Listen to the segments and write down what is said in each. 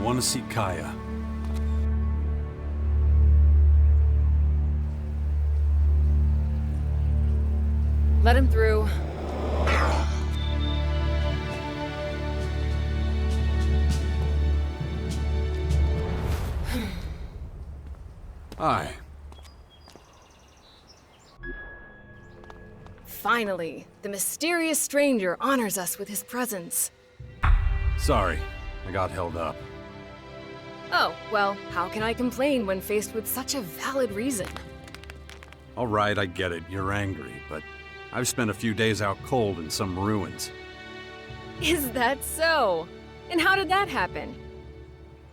want to see Kaya. Let him through. Hi. Finally, the mysterious stranger honors us with his presence. Sorry, I got held up. Oh, well, how can I complain when faced with such a valid reason? All right, I get it, you're angry, but I've spent a few days out cold in some ruins. Is that so? And how did that happen?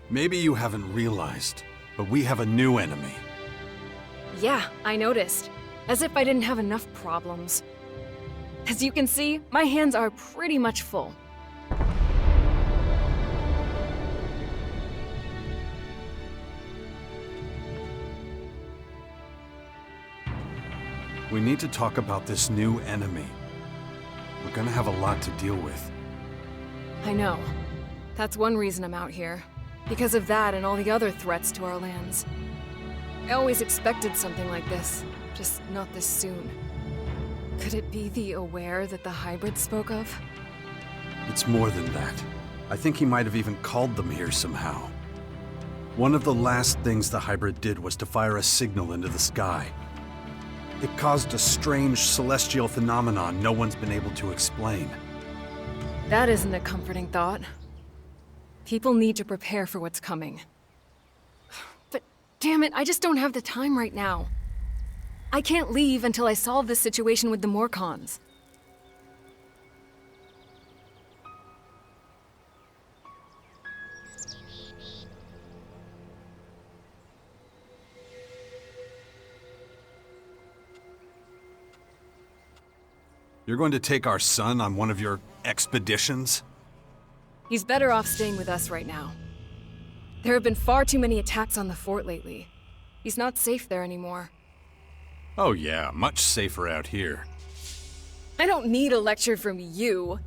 Maybe you haven't realized, but we have a new enemy. Yeah, I noticed. As if I didn't have enough problems. As you can see, my hands are pretty much full. We need to talk about this new enemy. We're gonna have a lot to deal with. I know. That's one reason I'm out here. Because of that and all the other threats to our lands. I always expected something like this, just not this soon. Could it be the Aware that the hybrid spoke of? It's more than that. I think he might have even called them here somehow. One of the last things the hybrid did was to fire a signal into the sky. It caused a strange celestial phenomenon no one's been able to explain. That isn't a comforting thought. People need to prepare for what's coming. But damn it, I just don't have the time right now. I can't leave until I solve this situation with the Morcons. You're going to take our son on one of your expeditions? He's better off staying with us right now. There have been far too many attacks on the fort lately. He's not safe there anymore. Oh yeah, much safer out here. I don't need a lecture from you.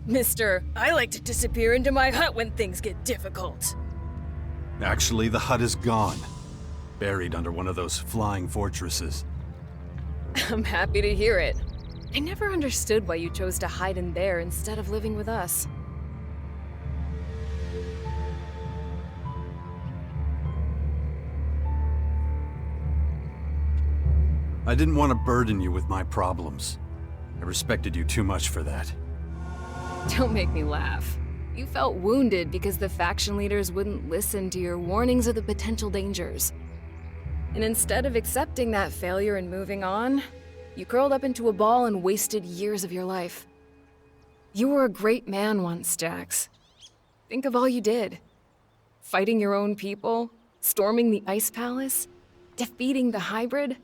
Mister, I like to disappear into my hut when things get difficult. Actually, the hut is gone. Buried under one of those flying fortresses. I'm happy to hear it. I never understood why you chose to hide in there instead of living with us. I didn't want to burden you with my problems. I respected you too much for that. Don't make me laugh. You felt wounded because the faction leaders wouldn't listen to your warnings of the potential dangers. And instead of accepting that failure and moving on, you curled up into a ball and wasted years of your life. You were a great man once, Jax. Think of all you did. Fighting your own people, storming the Ice Palace, defeating the hybrid.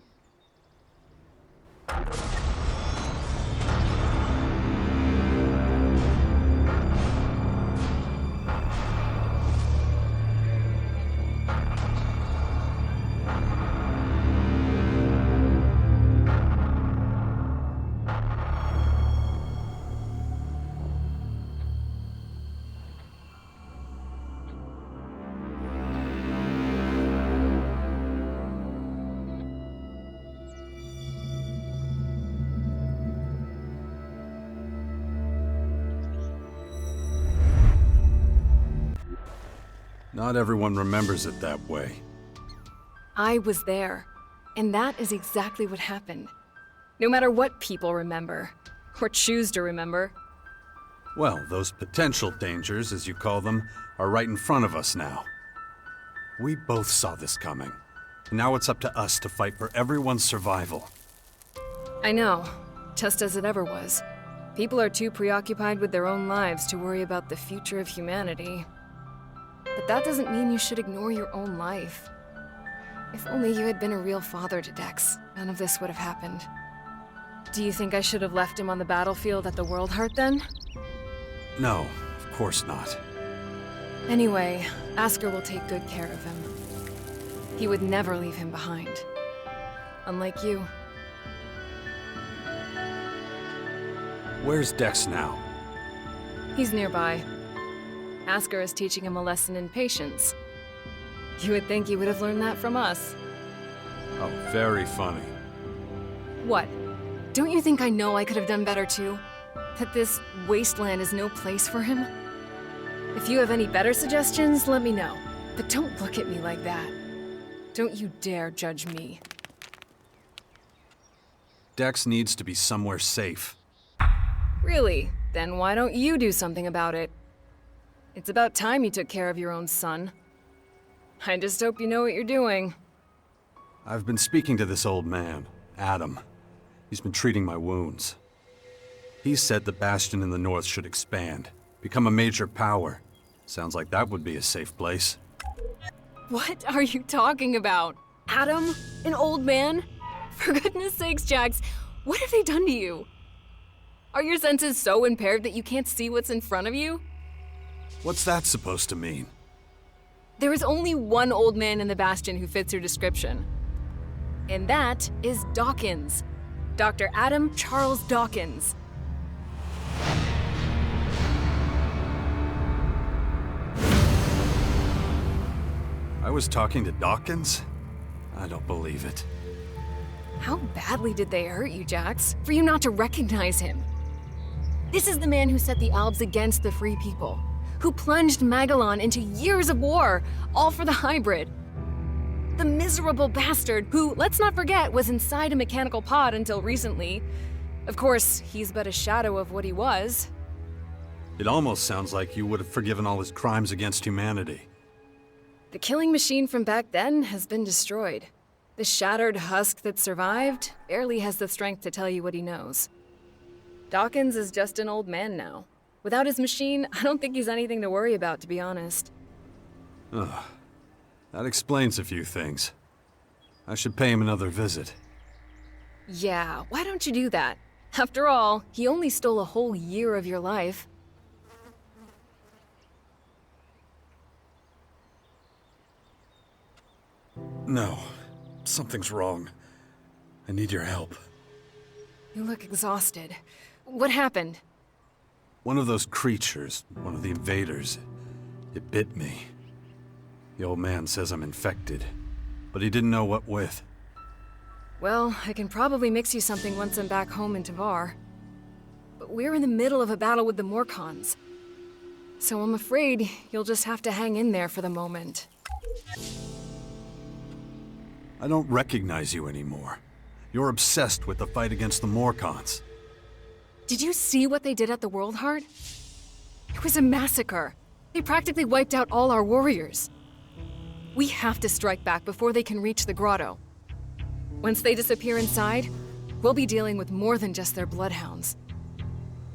Not everyone remembers it that way. I was there, and that is exactly what happened. No matter what people remember, or choose to remember. Well, those potential dangers, as you call them, are right in front of us now. We both saw this coming. And now it's up to us to fight for everyone's survival. I know, just as it ever was. People are too preoccupied with their own lives to worry about the future of humanity. But that doesn't mean you should ignore your own life. If only you had been a real father to Dex, none of this would have happened. Do you think I should have left him on the battlefield at the World Heart then? No, of course not. Anyway, Asker will take good care of him. He would never leave him behind. Unlike you. Where's Dex now? He's nearby. Asker is teaching him a lesson in patience. You would think he would have learned that from us. Oh, very funny. What? Don't you think I know I could have done better too? That this wasteland is no place for him? If you have any better suggestions, let me know. But don't look at me like that. Don't you dare judge me. Dex needs to be somewhere safe. Really? Then why don't you do something about it? It's about time you took care of your own son. I just hope you know what you're doing. I've been speaking to this old man, Adam. He's been treating my wounds. He said the Bastion in the north should expand, become a major power. Sounds like that would be a safe place. What are you talking about? Adam? An old man? For goodness sakes, Jax, what have they done to you? Are your senses so impaired that you can't see what's in front of you? What's that supposed to mean? There is only one old man in the Bastion who fits your description. And that is Dawkins. Dr. Adam Charles Dawkins. I was talking to Dawkins? I don't believe it. How badly did they hurt you, Jax, for you not to recognize him? This is the man who set the Albs against the Free People, who plunged Magellan into years of war, all for the hybrid. The miserable bastard who, let's not forget, was inside a mechanical pod until recently. Of course, he's but a shadow of what he was. It almost sounds like you would have forgiven all his crimes against humanity. The killing machine from back then has been destroyed. The shattered husk that survived barely has the strength to tell you what he knows. Dawkins is just an old man now. Without his machine, I don't think he's anything to worry about, to be honest. Ugh. That explains a few things. I should pay him another visit. Yeah, why don't you do that? After all, he only stole a whole year of your life. No. Something's wrong. I need your help. You look exhausted. What happened? One of those creatures, one of the invaders, it bit me. The old man says I'm infected, but he didn't know what with. Well, I can probably mix you something once I'm back home in Tavar. But we're in the middle of a battle with the Morcons. So I'm afraid you'll just have to hang in there for the moment. I don't recognize you anymore. You're obsessed with the fight against the Morcons. Did you see what they did at the World Heart? It was a massacre. They practically wiped out all our warriors. We have to strike back before they can reach the grotto. Once they disappear inside, we'll be dealing with more than just their bloodhounds.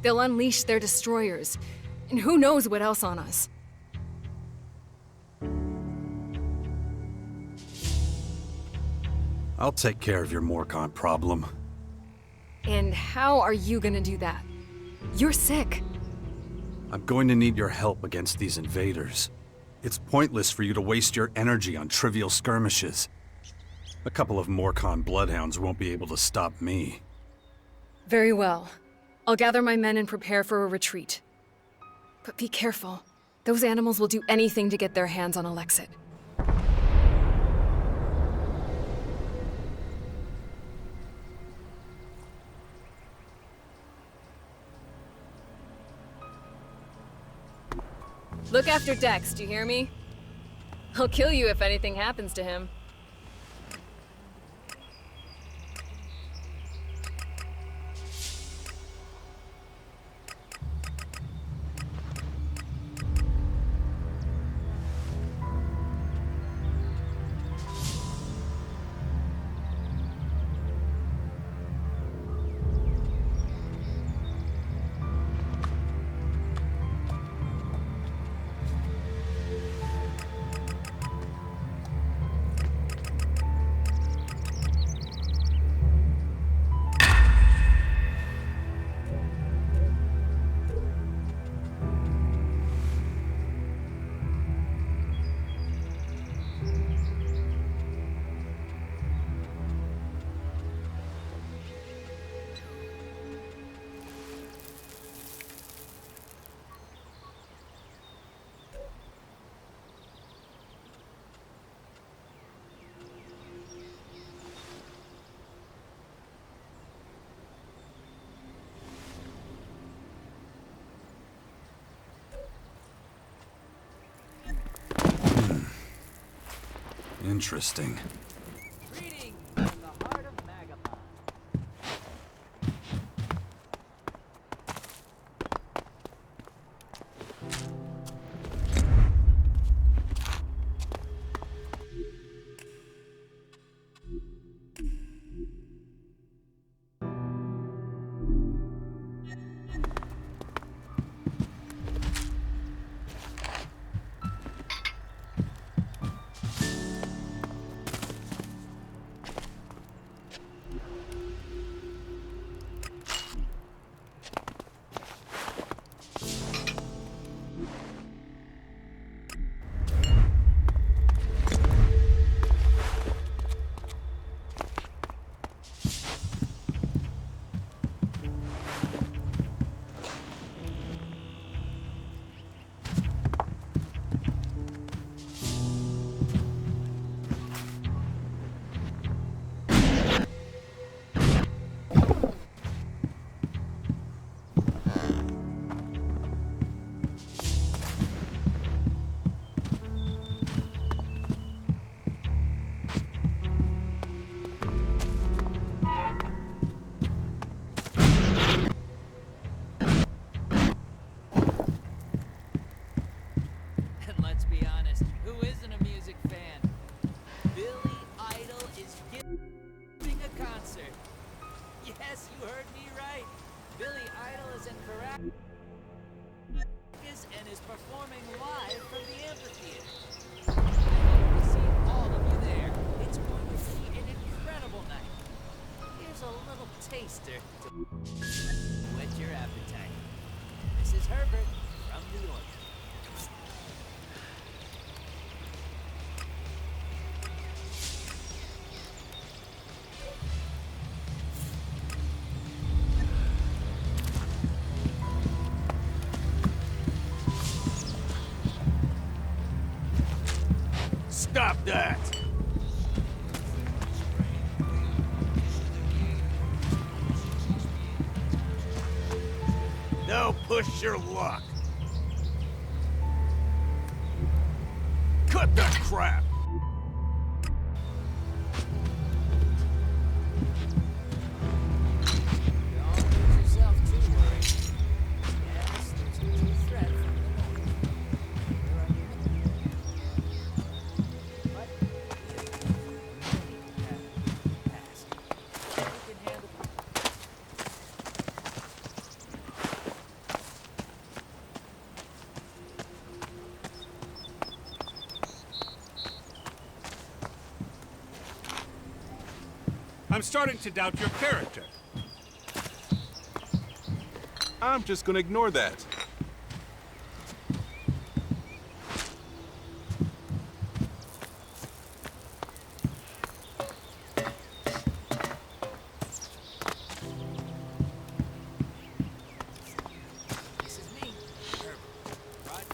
They'll unleash their destroyers, and who knows what else on us. I'll take care of your Morcon problem. And how are you gonna do that? You're sick. I'm going to need your help against these invaders. It's pointless for you to waste your energy on trivial skirmishes. A couple of Morcon bloodhounds won't be able to stop me. Very well. I'll gather my men and prepare for a retreat. But be careful. Those animals will do anything to get their hands on Alexit. Look after Dex, do you hear me? I'll kill you if anything happens to him. Interesting. Greetings from the heart of Magapon. And let's be honest, who isn't a music fan? Billy Idol is giving a concert. Yes, you heard me right. Billy Idol is in Caracas and is performing live from the amphitheater. I hope to see all of you there. It's going to be an incredible night. Here's a little taster to whet your appetite. This is Herbert from New York. Stop that! Now push your luck. Cut that crap! Don't lose yourself too worried. Yes, there's a new threat from the north. There are many. But you have passed. You can handle I'm starting to doubt your character. I'm just gonna ignore that. This is me, Herbert. Rod.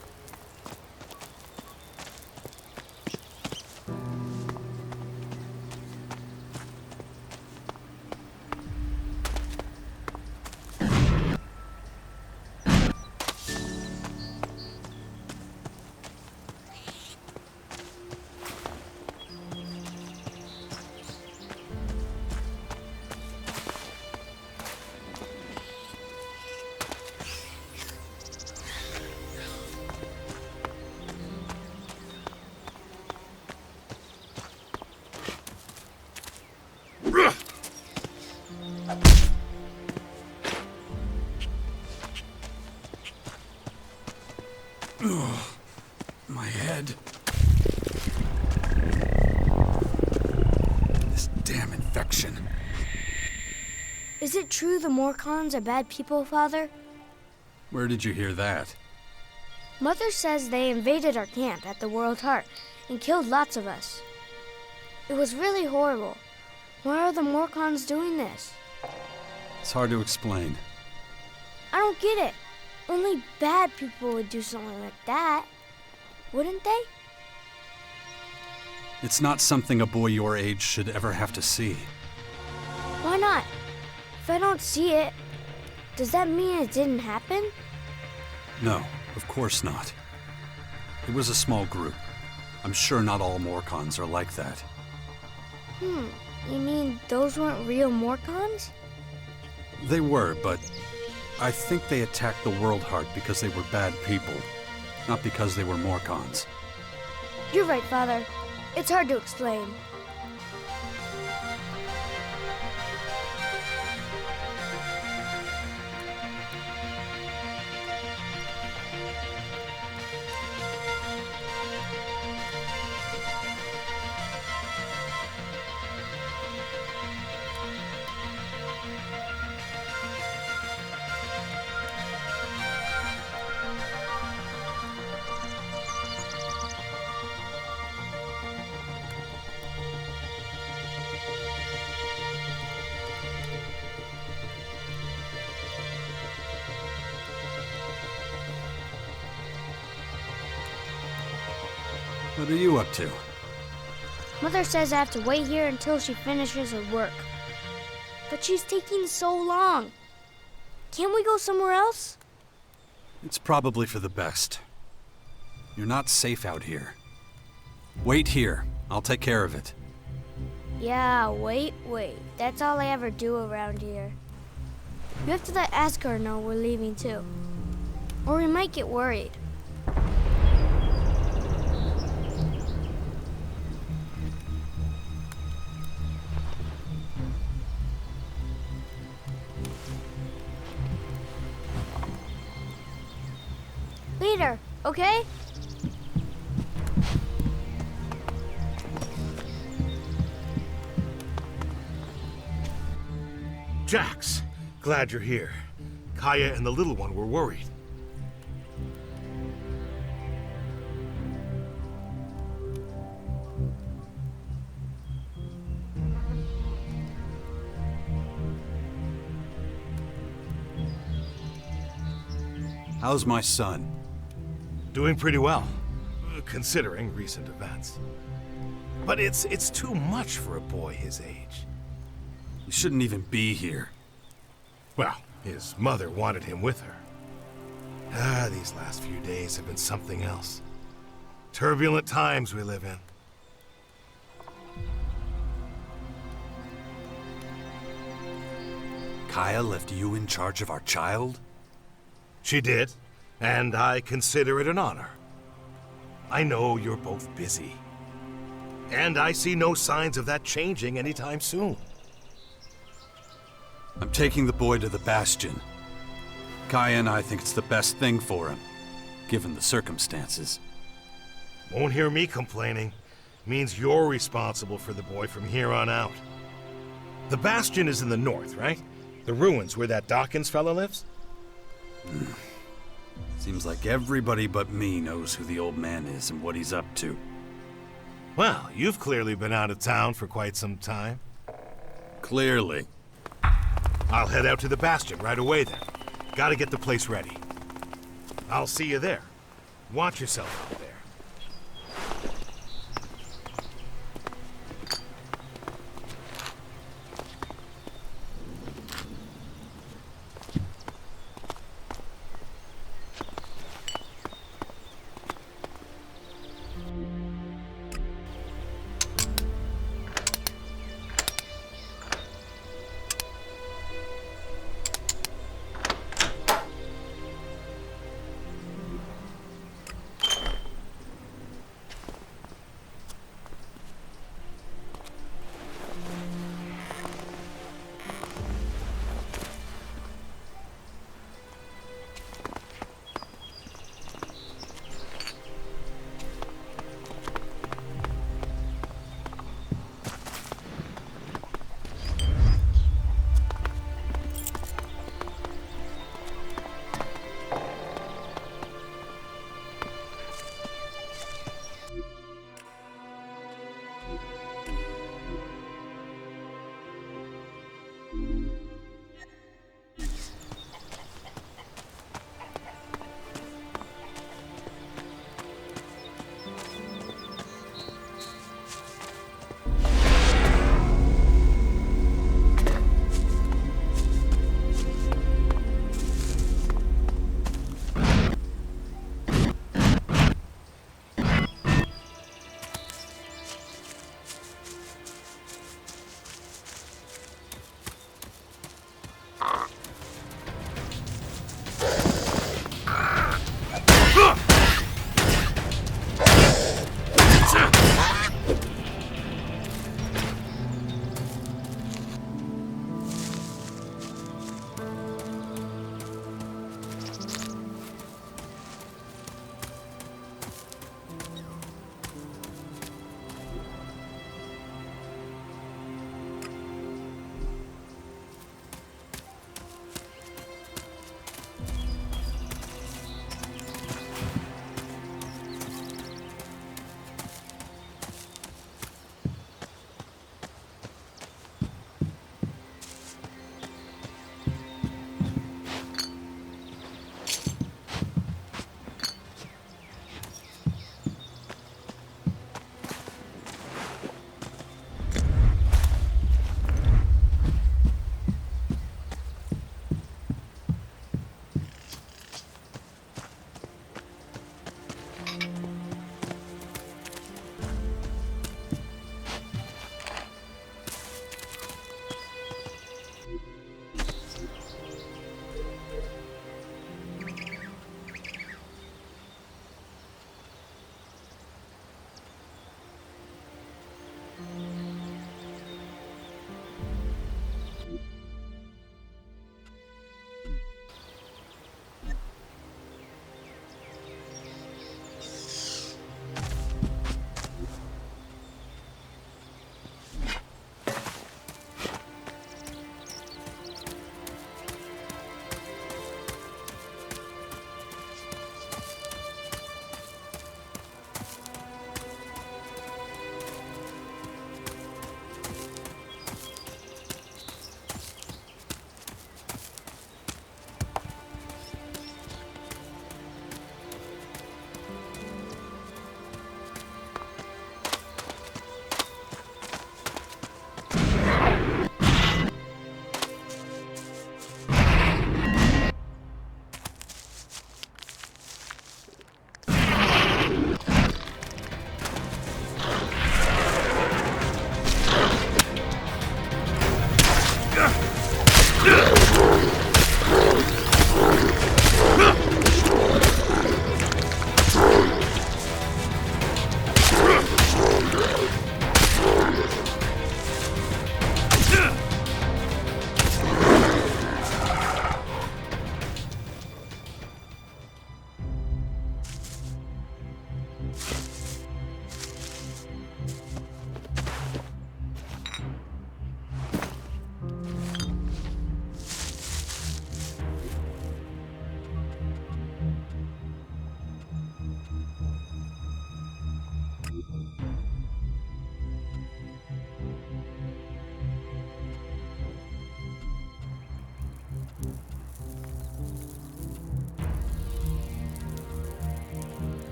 My head. This damn infection. Is it true the Morcons are bad people, Father? Where did you hear that? Mother says they invaded our camp at the World Heart and killed lots of us. It was really horrible. Why are the Morcons doing this? It's hard to explain. I don't get it. Only bad people would do something like that, wouldn't they? It's not something a boy your age should ever have to see. Why not? If I don't see it, does that mean it didn't happen? No, of course not. It was a small group. I'm sure not all Morcons are like that. You mean those weren't real Morcons? They were, but I think they attacked the World Heart because they were bad people, not because they were Morcons. You're right, Father. It's hard to explain. What are you up to? Mother says I have to wait here until she finishes her work. But she's taking so long. Can't we go somewhere else? It's probably for the best. You're not safe out here. Wait here. I'll take care of it. Yeah, wait. That's all I ever do around here. You have to let Askar know we're leaving too. Or we might get worried. Later, okay? Jax, glad you're here. Kaya and the little one were worried. How's my son? Doing pretty well, considering recent events. But it's too much for a boy his age. He shouldn't even be here. Well, his mother wanted him with her. These last few days have been something else. Turbulent times we live in. Kaya left you in charge of our child? She did, and I consider it an honor. I know you're both busy, and I see no signs of that changing anytime soon. I'm taking the boy to the Bastion. Kaya and I think it's the best thing for him, given the circumstances. Won't hear me complaining. Means you're responsible for the boy from here on out. The Bastion is in the north, right? The ruins where that Dawkins fella lives? Seems like everybody but me knows who the old man is and what he's up to. Well, you've clearly been out of town for quite some time. Clearly. I'll head out to the Bastion right away then. Gotta get the place ready. I'll see you there. Watch yourself out there.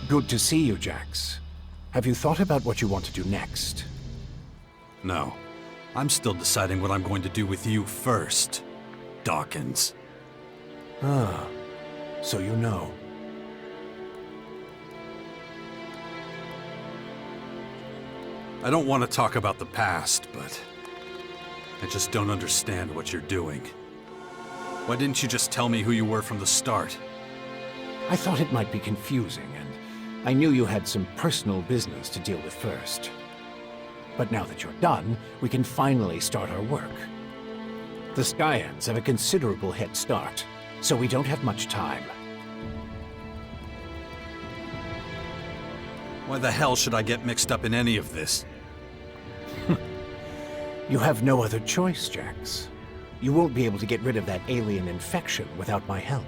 Good to see you, Jax. Have you thought about what you want to do next? No. I'm still deciding what I'm going to do with you first, Dawkins. Ah, so you know. I don't want to talk about the past, but I just don't understand what you're doing. Why didn't you just tell me who you were from the start? I thought it might be confusing, and I knew you had some personal business to deal with first. But now that you're done, we can finally start our work. The Skyans have a considerable head start, so we don't have much time. Why the hell should I get mixed up in any of this? You have no other choice, Jax. You won't be able to get rid of that alien infection without my help.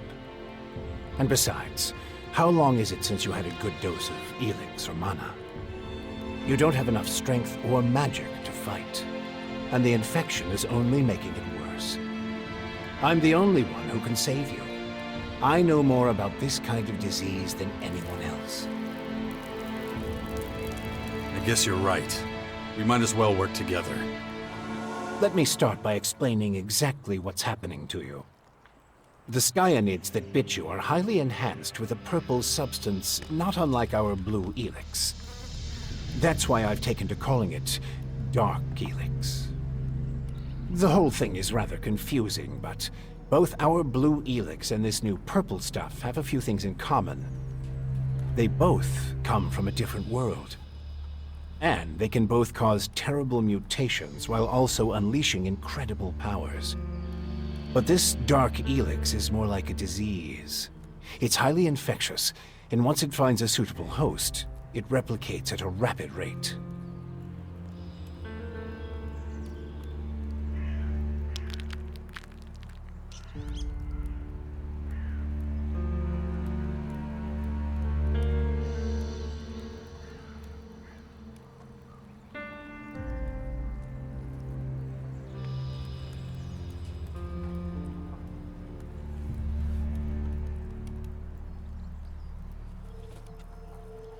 And besides, how long is it since you had a good dose of Elex or mana? You don't have enough strength or magic to fight, and the infection is only making it worse. I'm the only one who can save you. I know more about this kind of disease than anyone else. I guess you're right. We might as well work together. Let me start by explaining exactly what's happening to you. The Skyanids that bit you are highly enhanced with a purple substance not unlike our blue Elex. That's why I've taken to calling it Dark Elex. The whole thing is rather confusing, but both our blue Elex and this new purple stuff have a few things in common. They both come from a different world. And they can both cause terrible mutations while also unleashing incredible powers. But this Dark Elex is more like a disease. It's highly infectious, and once it finds a suitable host, it replicates at a rapid rate.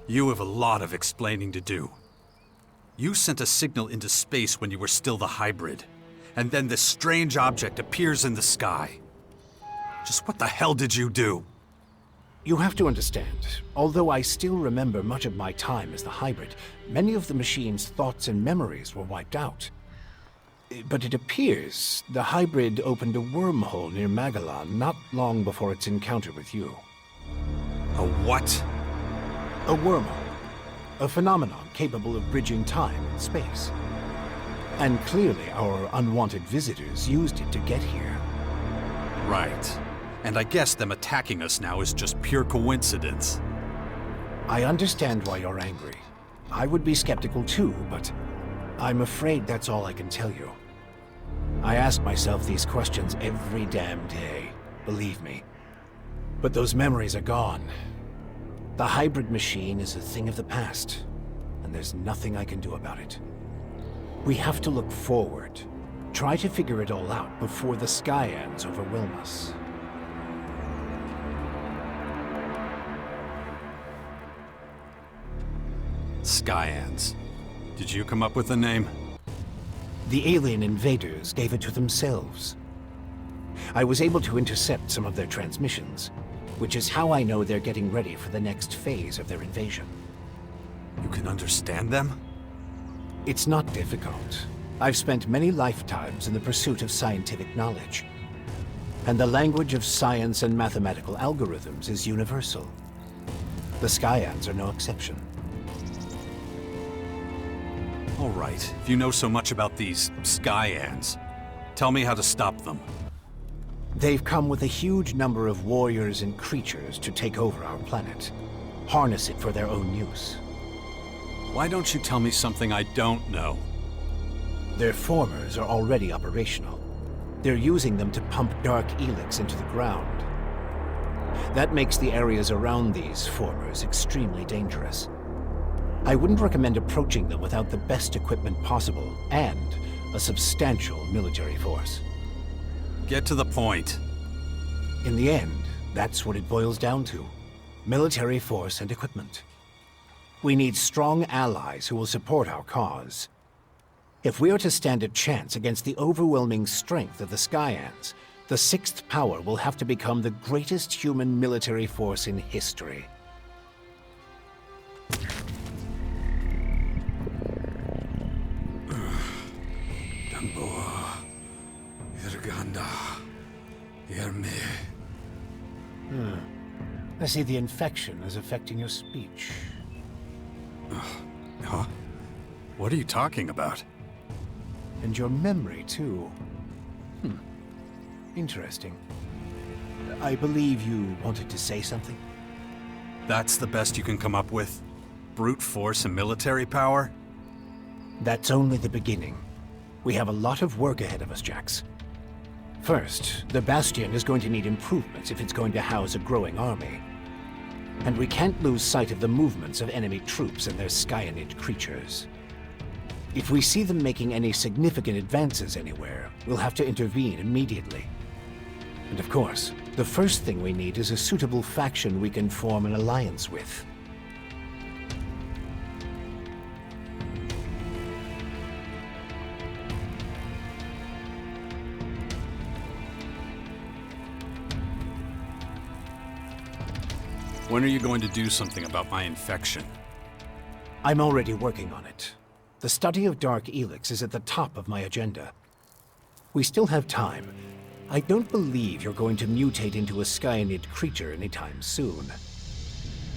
You have a lot of explaining to do. You sent a signal into space when you were still the hybrid, and then this strange object appears in the sky. Just what the hell did you do? You have to understand, although I still remember much of my time as the hybrid, many of the machine's thoughts and memories were wiped out. But it appears the hybrid opened a wormhole near Magellan not long before its encounter with you. A what? A wormhole. A phenomenon capable of bridging time and space. And clearly our unwanted visitors used it to get here. Right. And I guess them attacking us now is just pure coincidence. I understand why you're angry. I would be skeptical too, but I'm afraid that's all I can tell you. I ask myself these questions every damn day, believe me. But those memories are gone. The hybrid machine is a thing of the past, and there's nothing I can do about it. We have to look forward, try to figure it all out before the Skyans overwhelm us. Skyans. Did you come up with the name? The alien invaders gave it to themselves. I was able to intercept some of their transmissions, which is how I know they're getting ready for the next phase of their invasion. You can understand them? It's not difficult. I've spent many lifetimes in the pursuit of scientific knowledge. And the language of science and mathematical algorithms is universal. The Skyans are no exception. All right, if you know so much about these Skyans, tell me how to stop them. They've come with a huge number of warriors and creatures to take over our planet. Harness it for their own use. Why don't you tell me something I don't know? Their formers are already operational. They're using them to pump Dark Elex into the ground. That makes the areas around these formers extremely dangerous. I wouldn't recommend approaching them without the best equipment possible, and a substantial military force. Get to the point. In the end, that's what it boils down to. Military force and equipment. We need strong allies who will support our cause. If we are to stand a chance against the overwhelming strength of the Skyans, the Sixth Power will have to become the greatest human military force in history. Damboa, Irganda, Yerme. I see the infection is affecting your speech. Huh? What are you talking about? And your memory, too. Interesting. I believe you wanted to say something? That's the best you can come up with? Brute force and military power? That's only the beginning. We have a lot of work ahead of us, Jax. First, the Bastion is going to need improvements if it's going to house a growing army. And we can't lose sight of the movements of enemy troops and their Skyanid creatures. If we see them making any significant advances anywhere, we'll have to intervene immediately. And of course, the first thing we need is a suitable faction we can form an alliance with. When are you going to do something about my infection? I'm already working on it. The study of Dark Elex is at the top of my agenda. We still have time. I don't believe you're going to mutate into a Skyanid creature anytime soon.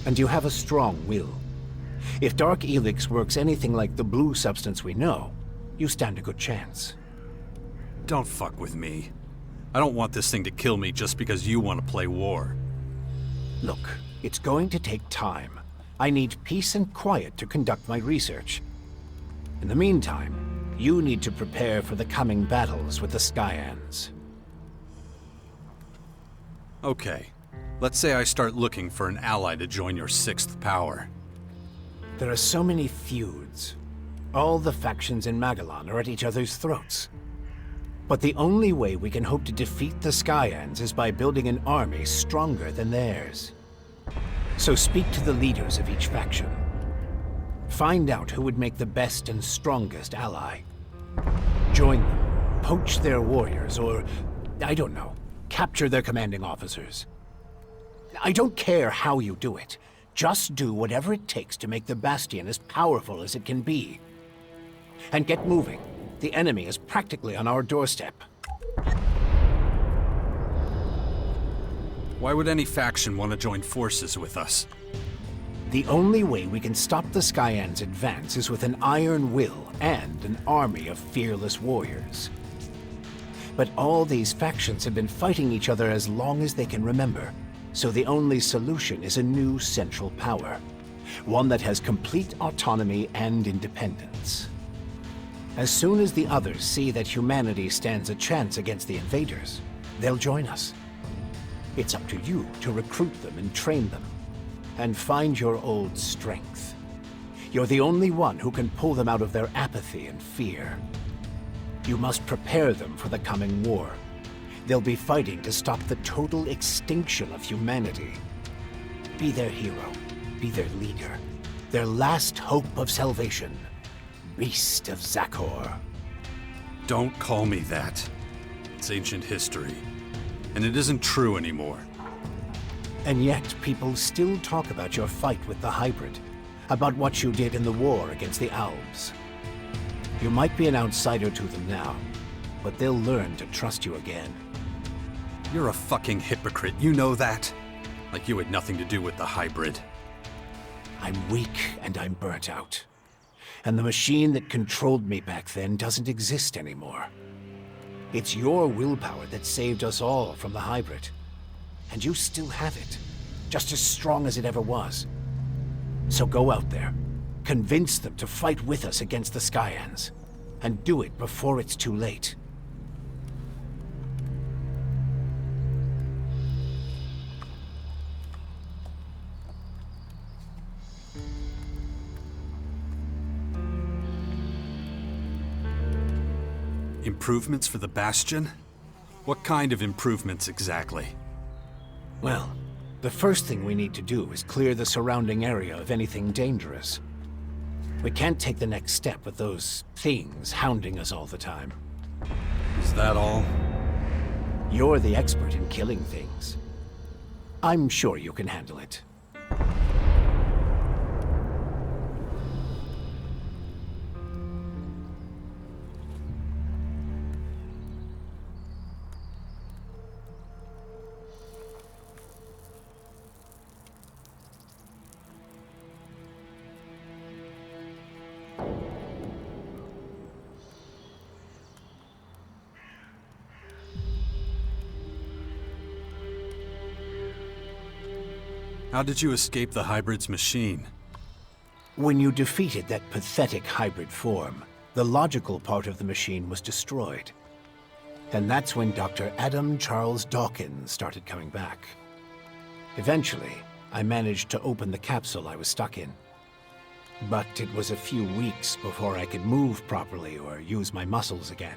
And you have a strong will. If Dark Elex works anything like the blue substance we know, you stand a good chance. Don't fuck with me. I don't want this thing to kill me just because you want to play war. Look, it's going to take time. I need peace and quiet to conduct my research. In the meantime, you need to prepare for the coming battles with the Skyans. Okay. Let's say I start looking for an ally to join your Sixth Power. There are so many feuds. All the factions in Magellan are at each other's throats. But the only way we can hope to defeat the Skyans is by building an army stronger than theirs. So speak to the leaders of each faction. Find out who would make the best and strongest ally. Join them, poach their warriors, or, I don't know, capture their commanding officers. I don't care how you do it. Just do whatever it takes to make the Bastion as powerful as it can be. And get moving. The enemy is practically on our doorstep. Why would any faction want to join forces with us? The only way we can stop the Skyans' advance is with an iron will and an army of fearless warriors. But all these factions have been fighting each other as long as they can remember, so the only solution is a new central power, one that has complete autonomy and independence. As soon as the others see that humanity stands a chance against the invaders, they'll join us. It's up to you to recruit them and train them, and find your old strength. You're the only one who can pull them out of their apathy and fear. You must prepare them for the coming war. They'll be fighting to stop the total extinction of humanity. Be their hero, be their leader, their last hope of salvation. Beast of Zakor. Don't call me that. It's ancient history. And it isn't true anymore. And yet, people still talk about your fight with the hybrid, about what you did in the war against the Alps. You might be an outsider to them now, but they'll learn to trust you again. You're a fucking hypocrite, you know that? Like you had nothing to do with the hybrid. I'm weak and I'm burnt out. And the machine that controlled me back then doesn't exist anymore. It's your willpower that saved us all from the hybrid. And you still have it, just as strong as it ever was. So go out there, convince them to fight with us against the Skyans, and do it before it's too late. Improvements for the Bastion? What kind of improvements exactly? Well, the first thing we need to do is clear the surrounding area of anything dangerous. We can't take the next step with those things hounding us all the time. Is that all? You're the expert in killing things. I'm sure you can handle it. How did you escape the hybrid's machine? When you defeated that pathetic hybrid form, the logical part of the machine was destroyed. And that's when Dr. Adam Charles Dawkins started coming back. Eventually, I managed to open the capsule I was stuck in. But it was a few weeks before I could move properly or use my muscles again.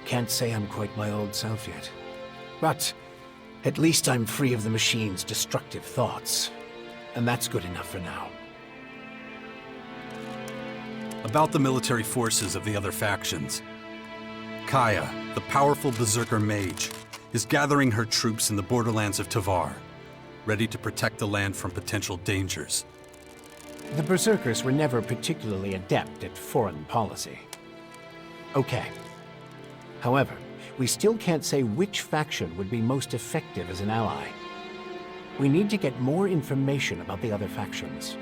Can't say I'm quite my old self yet. But at least I'm free of the machine's destructive thoughts. And that's good enough for now. About the military forces of the other factions. Kaya, the powerful berserker mage, is gathering her troops in the borderlands of Tavar, ready to protect the land from potential dangers. The berserkers were never particularly adept at foreign policy. Okay. However, we still can't say which faction would be most effective as an ally. We need to get more information about the other factions.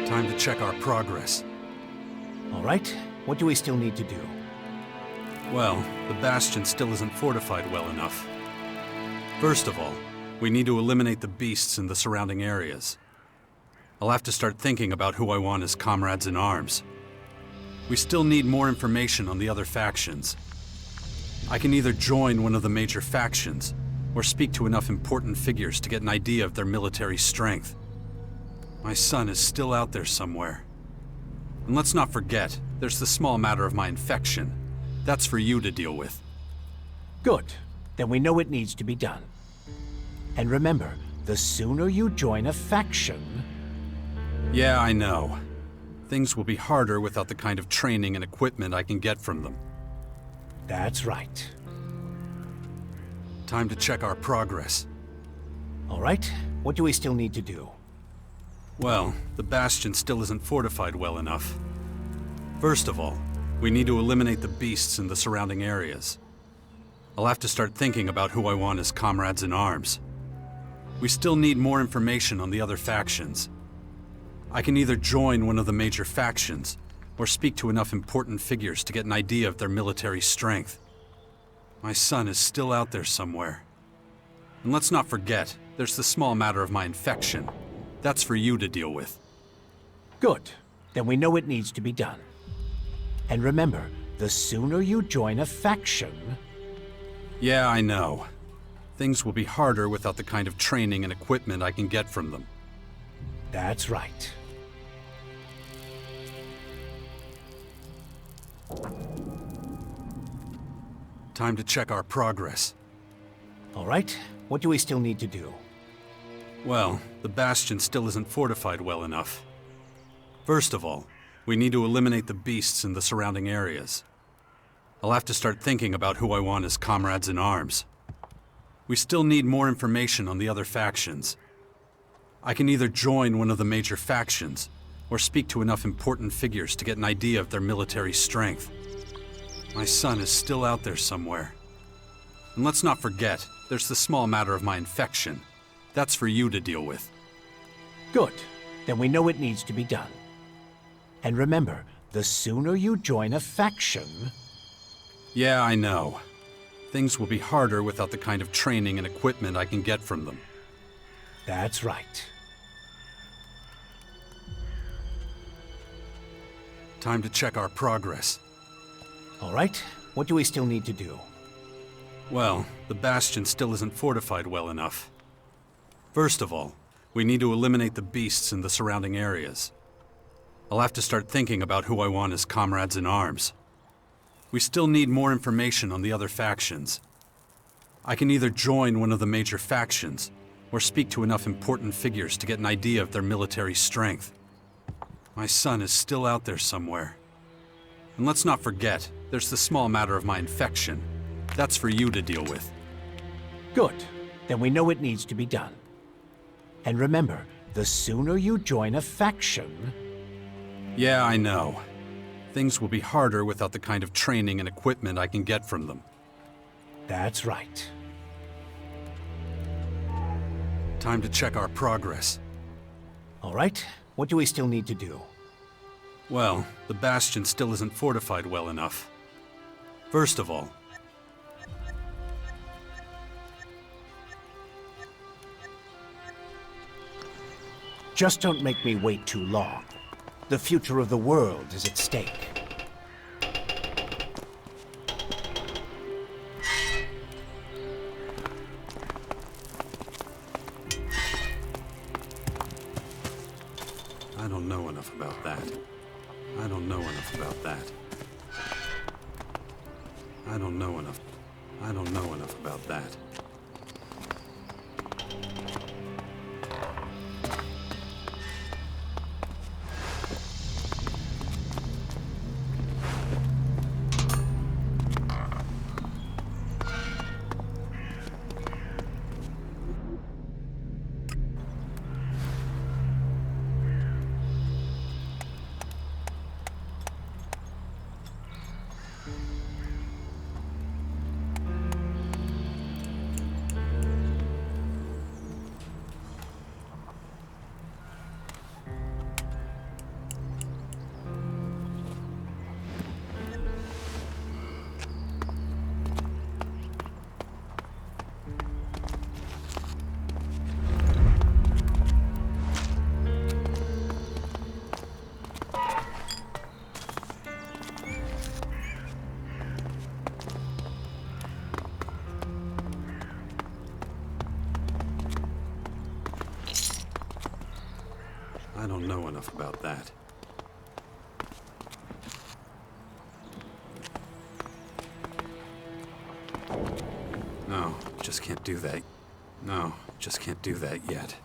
Time to check our progress. All right, what do we still need to do? Well, the Bastion still isn't fortified well enough. First of all, we need to eliminate the beasts in the surrounding areas. I'll have to start thinking about who I want as comrades in arms. We still need more information on the other factions. I can either join one of the major factions, or speak to enough important figures to get an idea of their military strength. My son is still out there somewhere. And let's not forget, there's the small matter of my infection. That's for you to deal with. Good. Then we know it needs to be done. And remember, the sooner you join a faction... Yeah, I know. Things will be harder without the kind of training and equipment I can get from them. That's right. Time to check our progress. All right, what do we still need to do? Well, the Bastion still isn't fortified well enough. First of all, we need to eliminate the beasts in the surrounding areas. I'll have to start thinking about who I want as comrades in arms. We still need more information on the other factions. I can either join one of the major factions, or speak to enough important figures to get an idea of their military strength. My son is still out there somewhere. And let's not forget, there's the small matter of my infection. That's for you to deal with. Good. Then we know it needs to be done. And remember, the sooner you join a faction... Yeah, I know. Things will be harder without the kind of training and equipment I can get from them. That's right. Time to check our progress. All right, what do we still need to do? Well, the Bastion still isn't fortified well enough. First of all, we need to eliminate the beasts in the surrounding areas. I'll have to start thinking about who I want as comrades in arms. We still need more information on the other factions. I can either join one of the major factions, or speak to enough important figures to get an idea of their military strength. My son is still out there somewhere. And let's not forget, there's the small matter of my infection. That's for you to deal with. Good. Then we know it needs to be done. And remember, the sooner you join a faction... Yeah, I know. Things will be harder without the kind of training and equipment I can get from them. That's right. Time to check our progress. All right, what do we still need to do? Well, the Bastion still isn't fortified well enough. First of all, We need to eliminate the beasts in the surrounding areas. I'll have to start thinking about who I want as comrades in arms. We still need more information on the other factions. I can either join one of the major factions, or speak to enough important figures to get an idea of their military strength. My son is still out there somewhere. And let's not forget, there's the small matter of my infection. That's for you to deal with. Good. Then we know it needs to be done. And remember, the sooner you join a faction... Yeah, I know. Things will be harder without the kind of training and equipment I can get from them. That's right. Time to check our progress. All right, what do we still need to do? Well, the bastion still isn't fortified well enough. First of all, just don't make me wait too long. The future of the world is at stake. I don't know enough about that. I don't know enough about that. I don't know enough. I don't know enough about that. I don't know enough about that. No, just can't do that. No, just can't do that yet.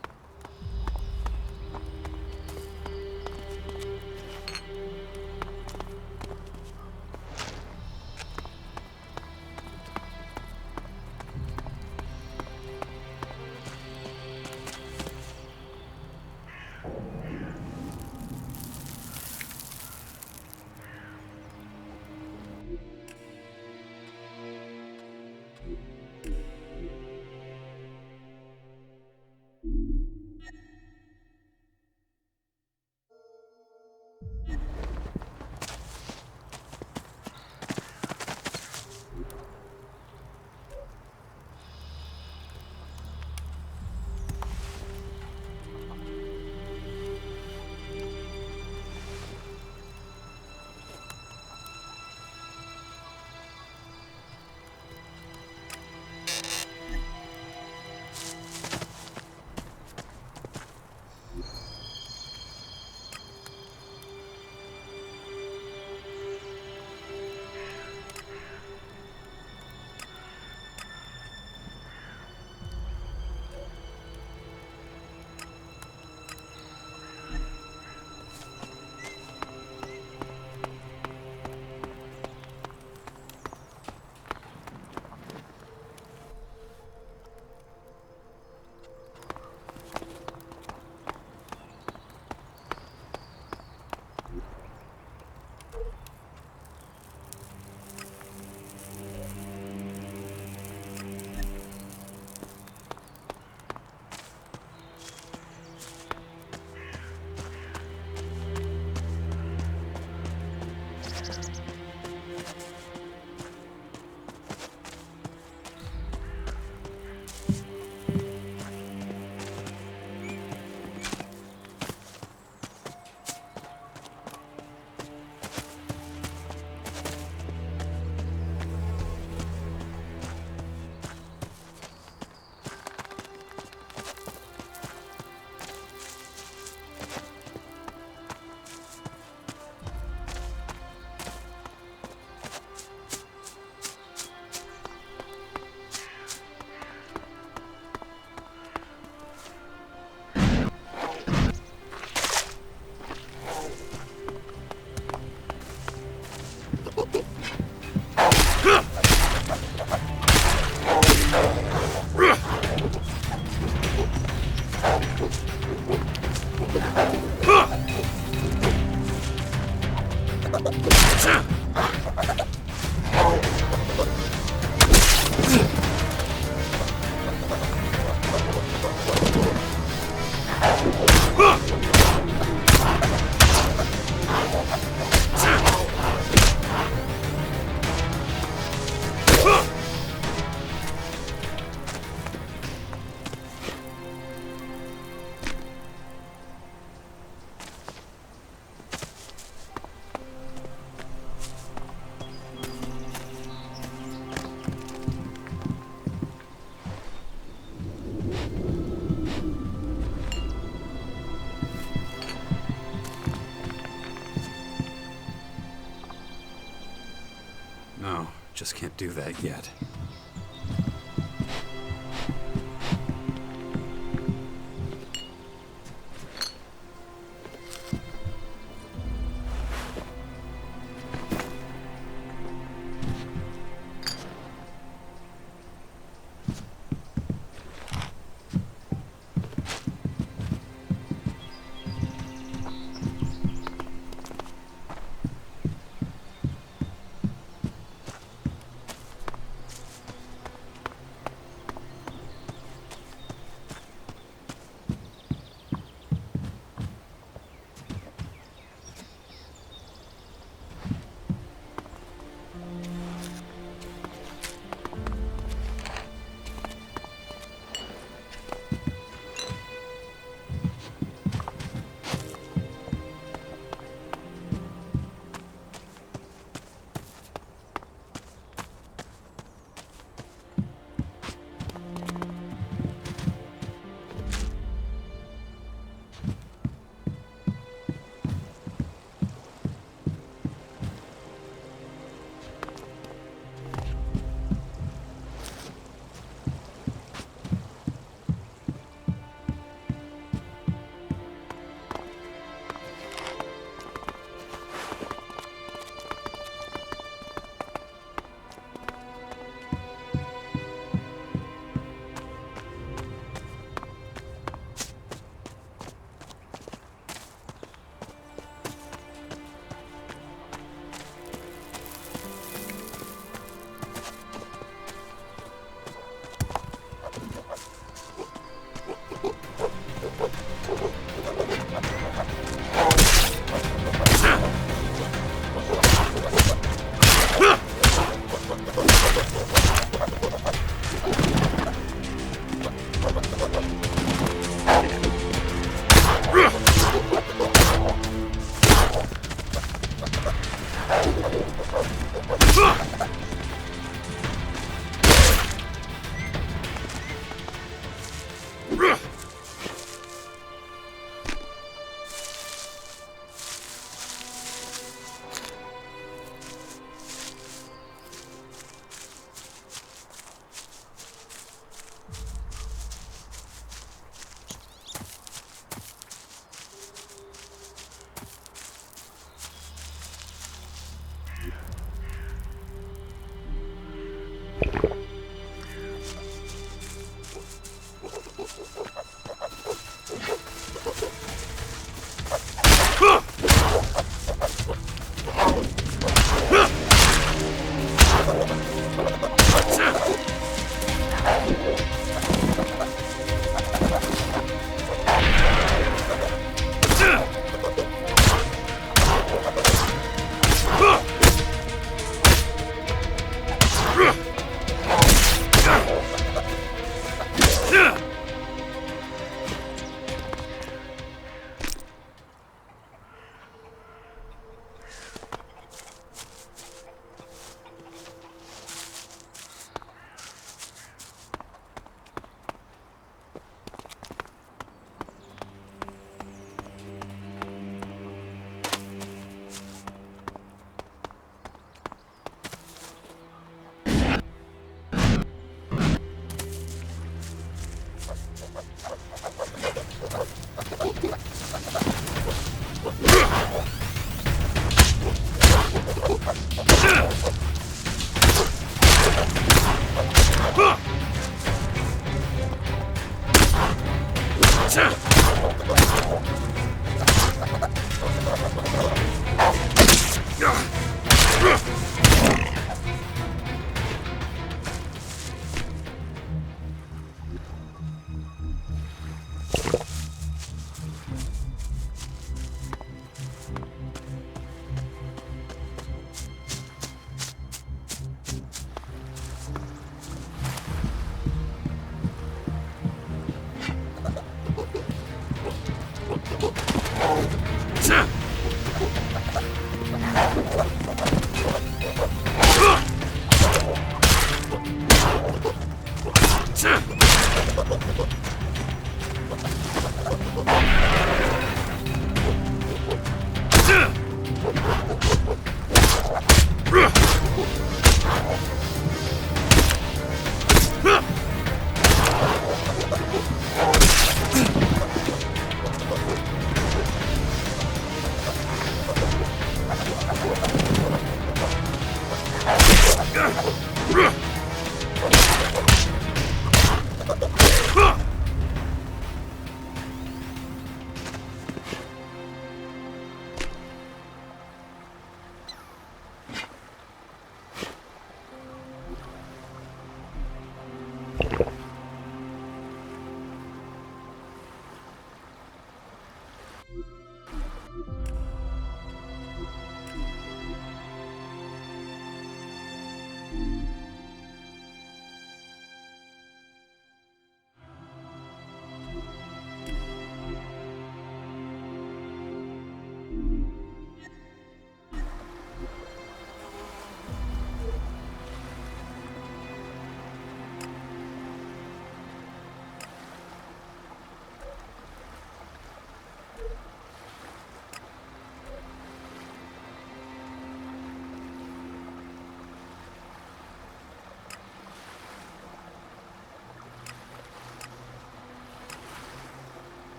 just can't do that yet.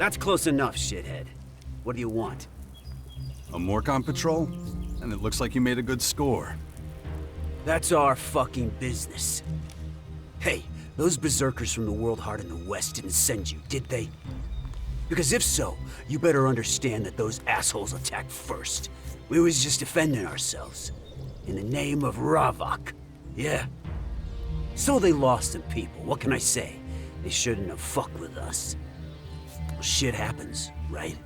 That's close enough, shithead. What do you want? A Morcon patrol? And it looks like you made a good score. That's our fucking business. Hey, those berserkers from the World Heart in the West didn't send you, did they? Because if so, you better understand that those assholes attacked first. We was just defending ourselves. In the name of Ravok. Yeah. So they lost some people, what can I say? They shouldn't have fucked with us. Shit happens, right?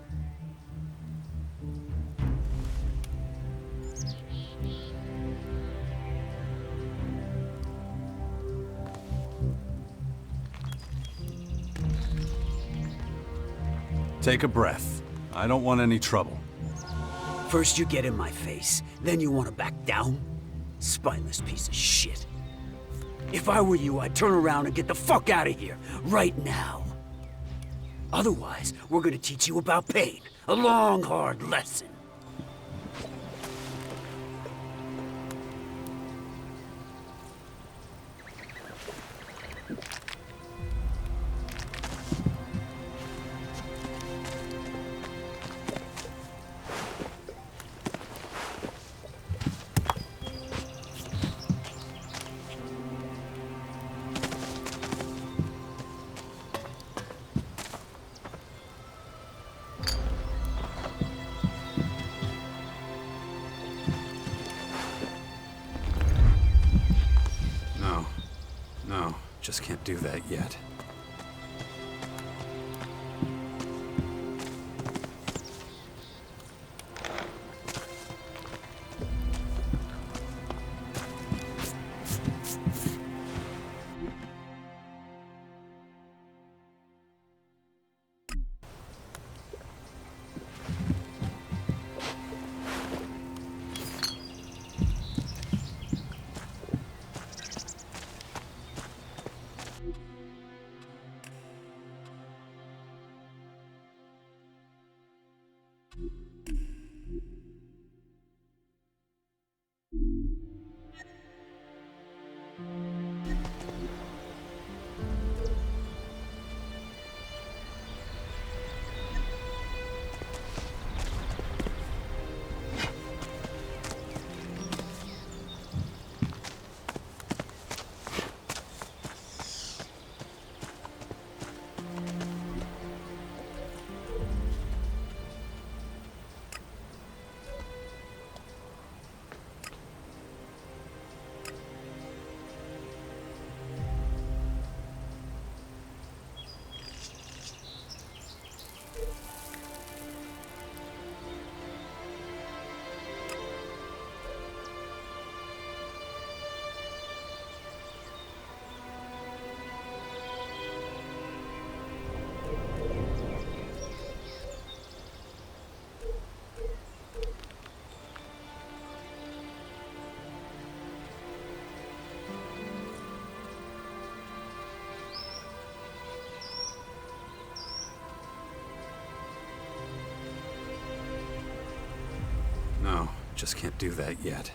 Take a breath. I don't want any trouble. First you get in my face, then you want to back down? Spineless piece of shit. If I were you, I'd turn around and get the fuck out of here, right now. Otherwise, we're gonna teach you about pain. A long, hard lesson. No, just can't do that yet. No, just can't do that yet.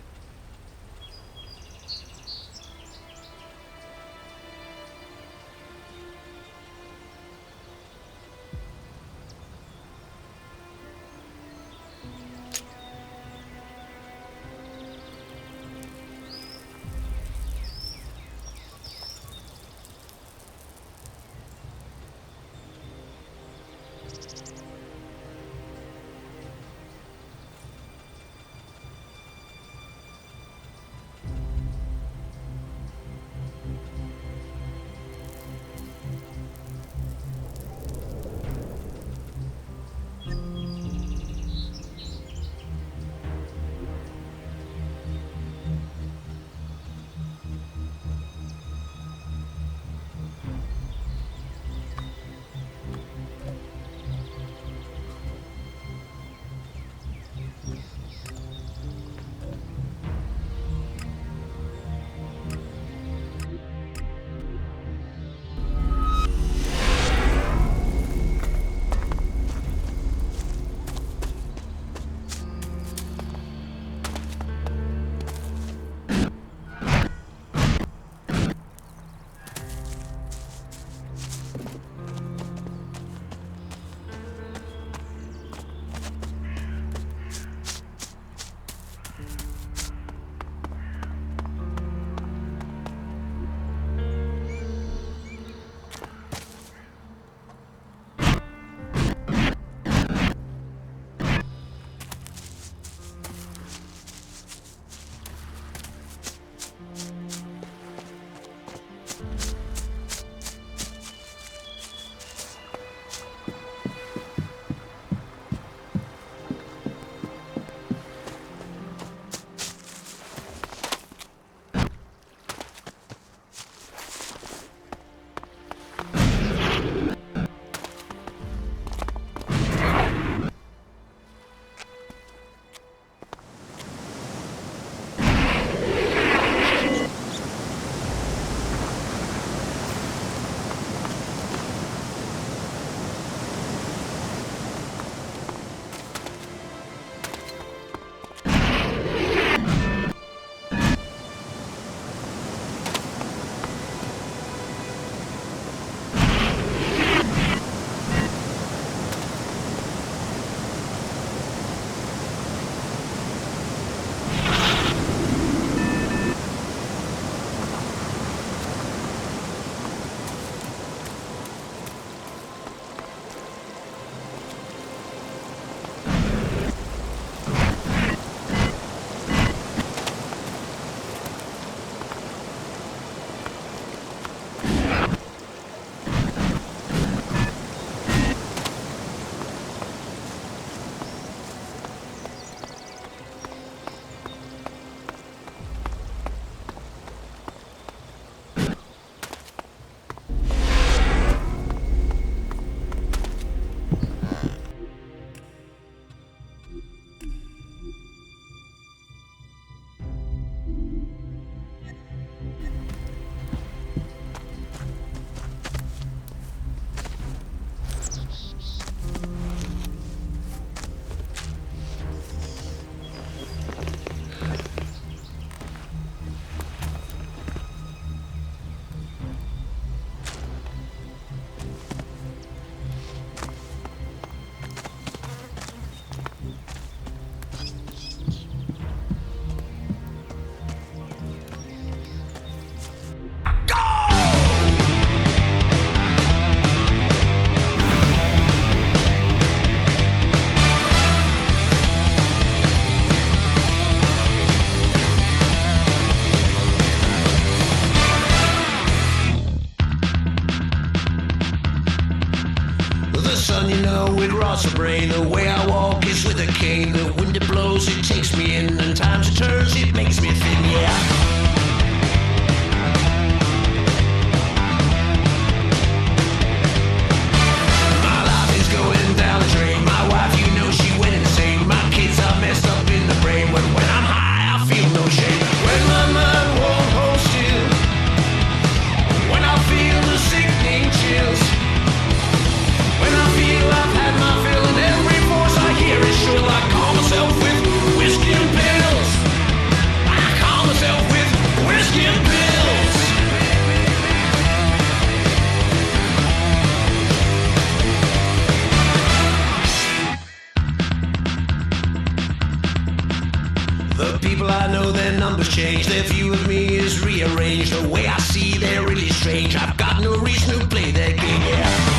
know it rots the brain. The way I walk is with a cane. The wind it blows, it takes me in. And times it turns, it makes me thin, yeah. Change. Their view of me is rearranged. The way I see, they're really strange. I've got no reason to play that game, yeah.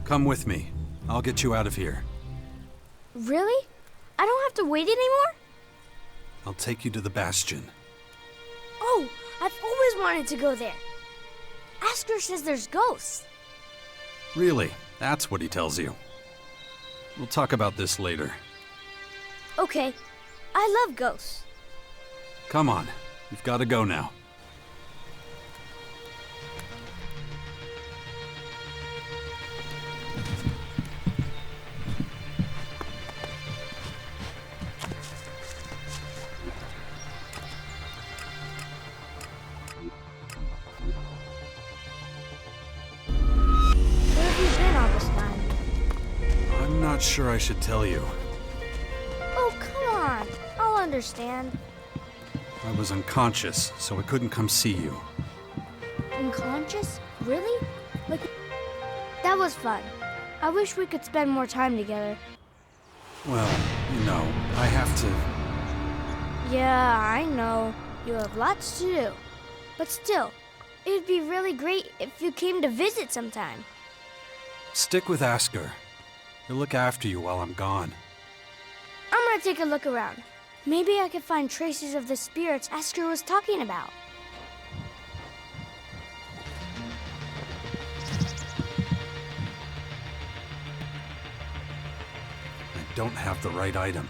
Come with me. I'll get you out of here. Really? I don't have to wait anymore? I'll take you to the Bastion. Oh, I've always wanted to go there. Asker says there's ghosts. Really? That's what he tells you. We'll talk about this later. Okay, I love ghosts. Come on, you've got to go now. Where have you been all this time? I'm not sure I should tell you. Oh, come on. I'll understand. I was unconscious, so I couldn't come see you. Unconscious? Really? Like, that was fun. I wish we could spend more time together. Well, you know, I have to... Yeah, I know. You have lots to do. But still, it'd be really great if you came to visit sometime. Stick with Asker. He'll look after you while I'm gone. I'm gonna take a look around. Maybe I could find traces of the spirits Asker was talking about. I don't have the right item.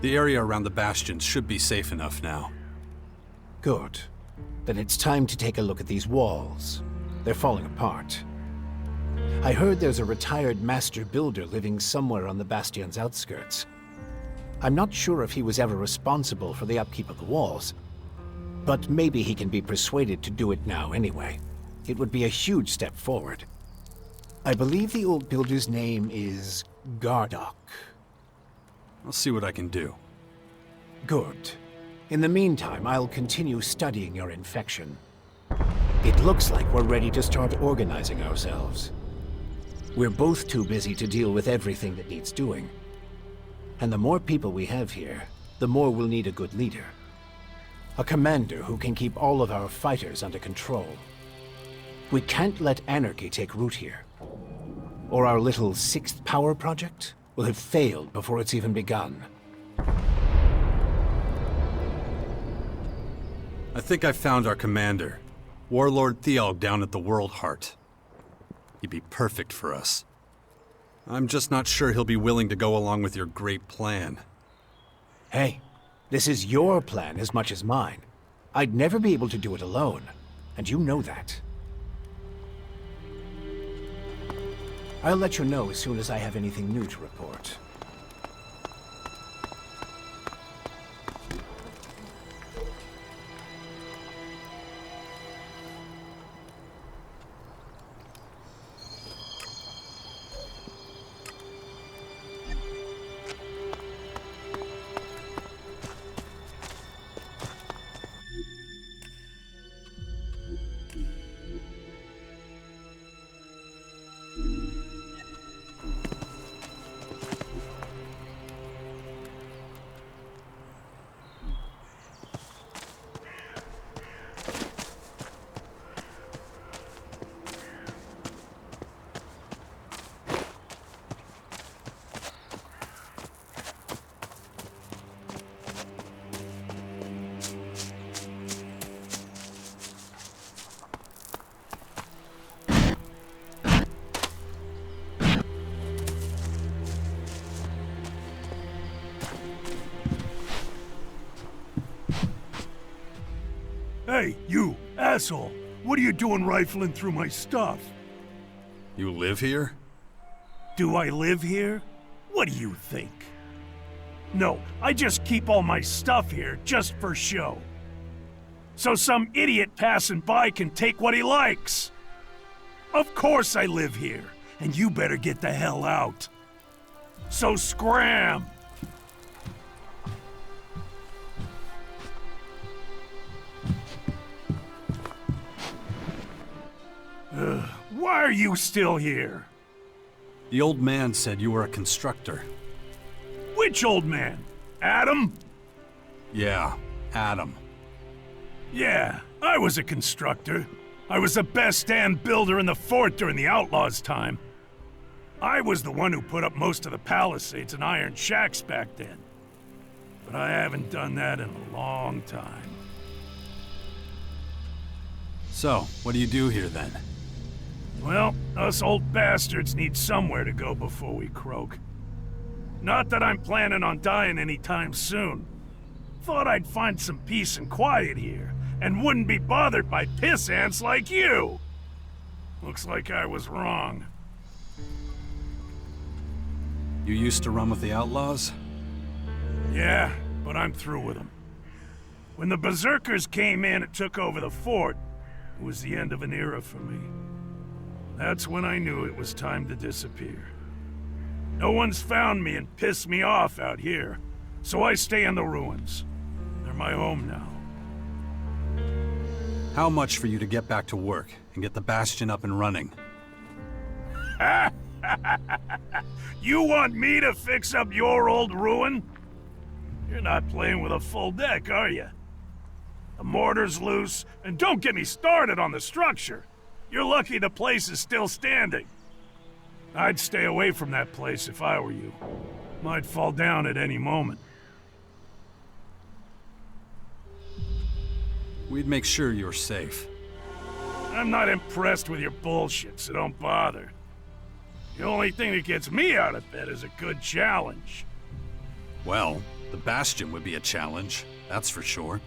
The area around the bastions should be safe enough now. Good. Then it's time to take a look at these walls. They're falling apart. I heard there's a retired master builder living somewhere on the bastion's outskirts. I'm not sure if he was ever responsible for the upkeep of the walls, but maybe he can be persuaded to do it now anyway. It would be a huge step forward. I believe the old builder's name is Gardock. I'll see what I can do. Good. In the meantime, I'll continue studying your infection. It looks like we're ready to start organizing ourselves. We're both too busy to deal with everything that needs doing. And the more people we have here, the more we'll need a good leader. A commander who can keep all of our fighters under control. We can't let anarchy take root here. Or our little sixth power project will have failed before it's even begun. I think I found our commander, Warlord Thealg down at the World Heart. He'd be perfect for us. I'm just not sure he'll be willing to go along with your great plan. Hey, this is your plan as much as mine. I'd never be able to do it alone, and you know that. I'll let you know as soon as I have anything new to report. Hey, you, asshole! What are you doing rifling through my stuff? You live here? Do I live here? What do you think? No, I just keep all my stuff here just for show. So some idiot passing by can take what he likes. Of course I live here, and you better get the hell out. So scram! Why are you still here? The old man said you were a constructor. Which old man? Adam? Yeah, Adam. Yeah, I was a constructor. I was the best damn builder in the fort during the Outlaws' time. I was the one who put up most of the palisades and iron shacks back then. But I haven't done that in a long time. So, what do you do here then? Well, us old bastards need somewhere to go before we croak. Not that I'm planning on dying anytime soon. Thought I'd find some peace and quiet here, and wouldn't be bothered by piss ants like you. Looks like I was wrong. You used to run with the Outlaws? Yeah, but I'm through with them. When the Berserkers came in and took over the fort, it was the end of an era for me. That's when I knew it was time to disappear. No one's found me and pissed me off out here, so I stay in the ruins. They're my home now. How much for you to get back to work and get the Bastion up and running? You want me to fix up your old ruin? You're not playing with a full deck, are you? The mortar's loose, and don't get me started on the structure. You're lucky the place is still standing. I'd stay away from that place if I were you. Might fall down at any moment. We'd make sure you're safe. I'm not impressed with your bullshit, so don't bother. The only thing that gets me out of bed is a good challenge. Well, the Bastion would be a challenge, that's for sure.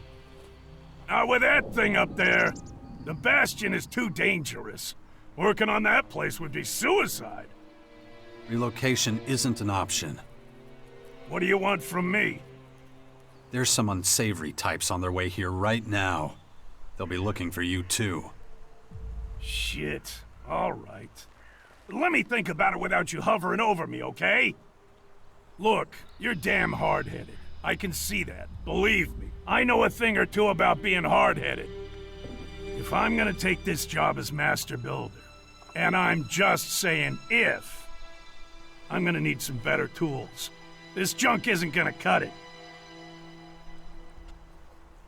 Not with that thing up there. The Bastion is too dangerous. Working on that place would be suicide. Relocation isn't an option. What do you want from me? There's some unsavory types on their way here right now. They'll be looking for you too. Shit. All right. Let me think about it without you hovering over me, okay? Look, you're damn hard-headed. I can see that. Believe me, I know a thing or two about being hard-headed. If I'm gonna take this job as Master Builder, and I'm just saying if, I'm gonna need some better tools. This junk isn't gonna cut it.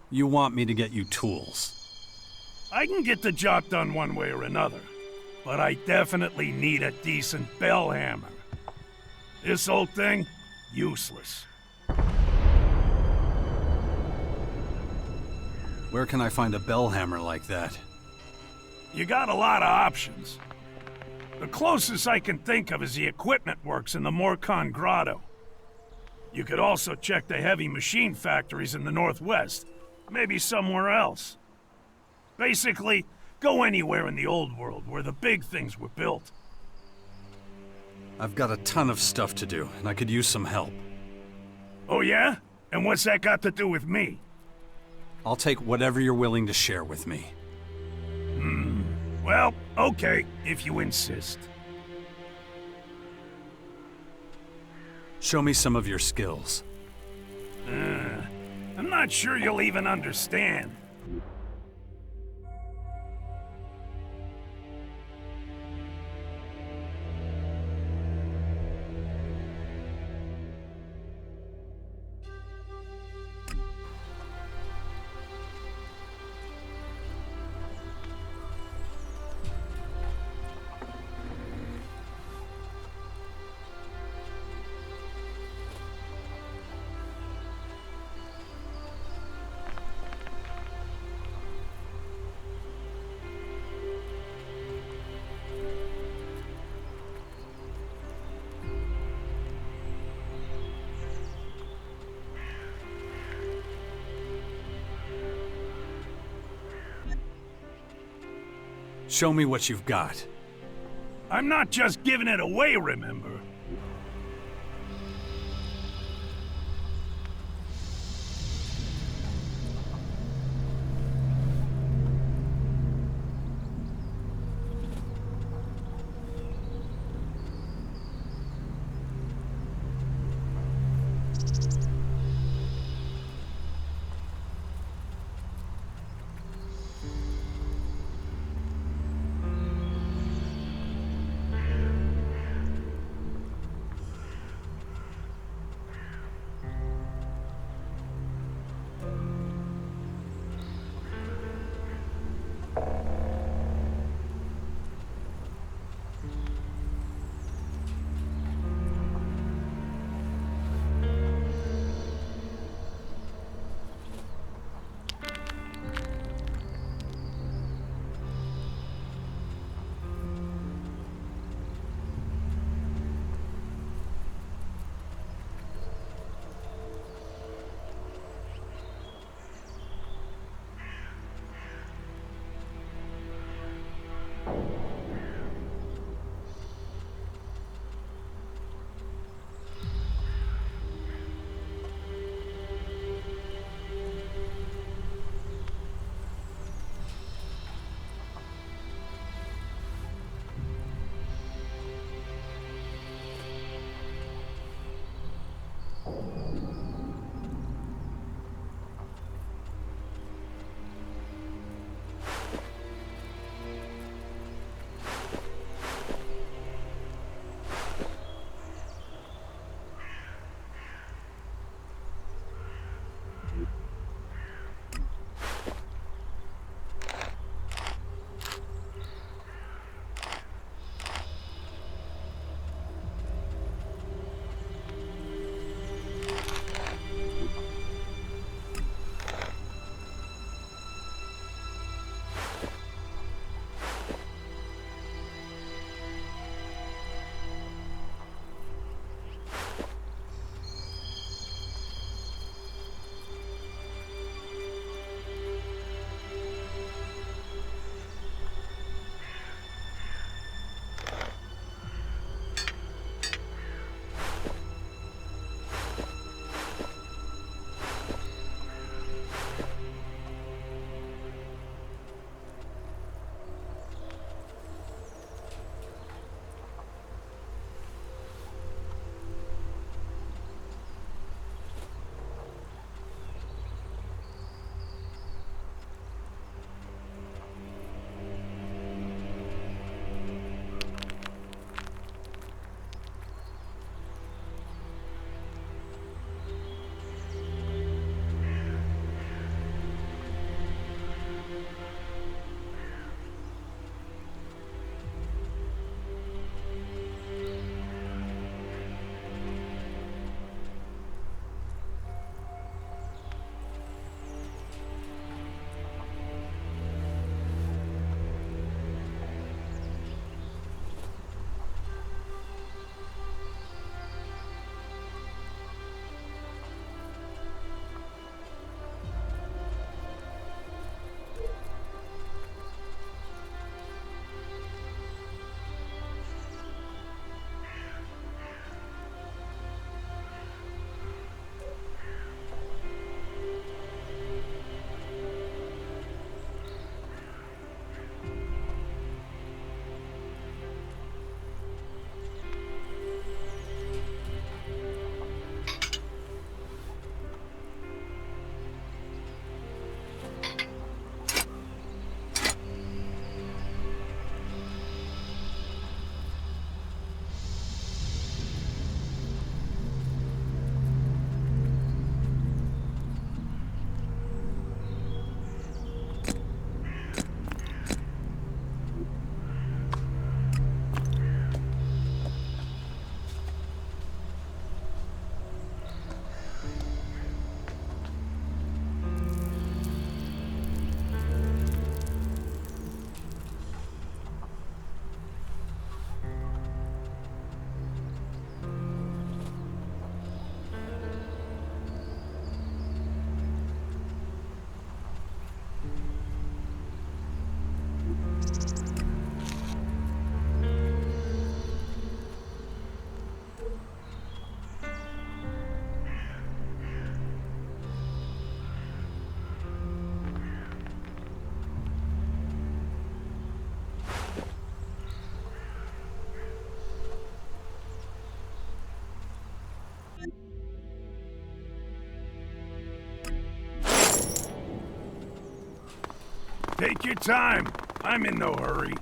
You want me to get you tools? I can get the job done one way or another, but I definitely need a decent bell hammer. This old thing, useless. Where can I find a bell hammer like that? You got a lot of options. The closest I can think of is the equipment works in the Morcon Grotto. You could also check the heavy machine factories in the Northwest, maybe somewhere else. Basically, go anywhere in the old world where the big things were built. I've got a ton of stuff to do, and I could use some help. Oh yeah? And what's that got to do with me? I'll take whatever you're willing to share with me. Well, okay, if you insist. Show me some of your skills. I'm not sure you'll even understand. Show me what you've got. I'm not just giving it away, remember? Take your time. I'm in no hurry.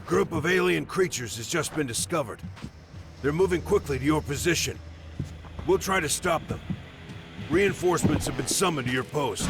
Group of alien creatures has just been discovered. They're moving quickly to your position. We'll try to stop them. Reinforcements have been summoned to your post.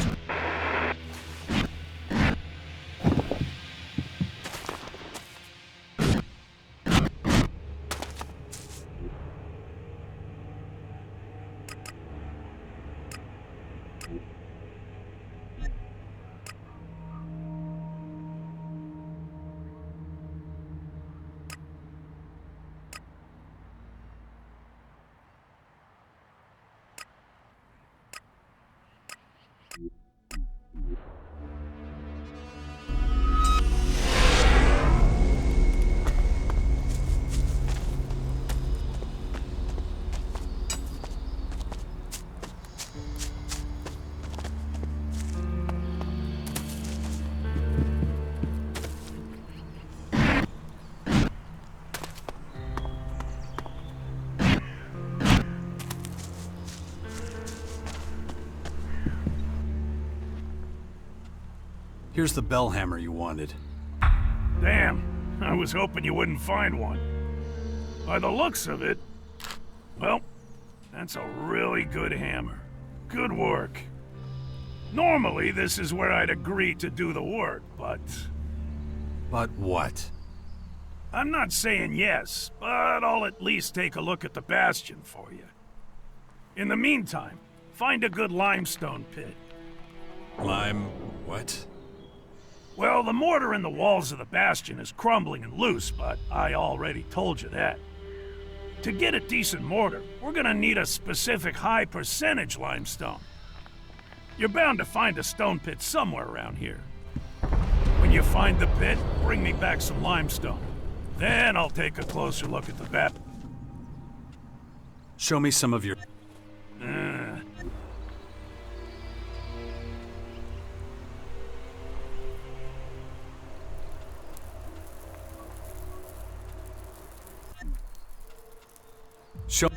Here's the bell hammer you wanted. Damn, I was hoping you wouldn't find one. By the looks of it, well, that's a really good hammer. Good work. Normally, this is where I'd agree to do the work, but... But what? I'm not saying yes, but I'll at least take a look at the bastion for you. In the meantime, find a good limestone pit. What? Well, the mortar in the walls of the bastion is crumbling and loose, but I already told you that. To get a decent mortar, we're gonna need a specific high percentage limestone. You're bound to find a stone pit somewhere around here. When you find the pit, bring me back some limestone. Then I'll take a closer look at the bat. Show me some of your... Show...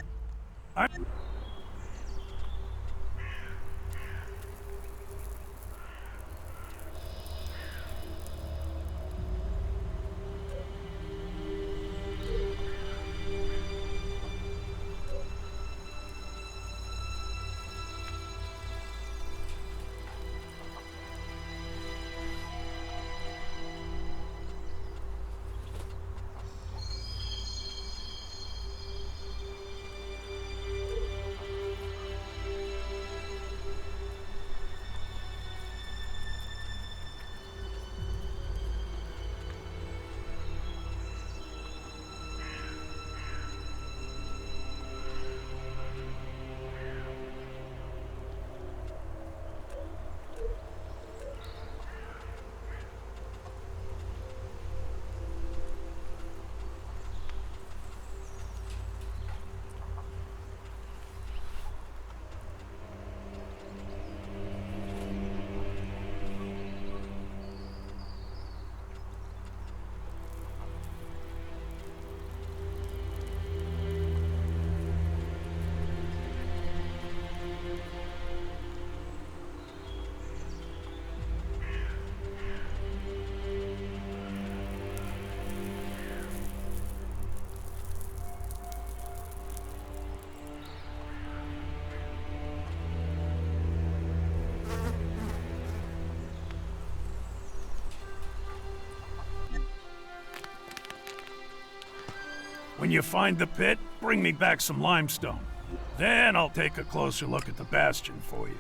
When you find the pit, bring me back some limestone. Then I'll take a closer look at the bastion for you.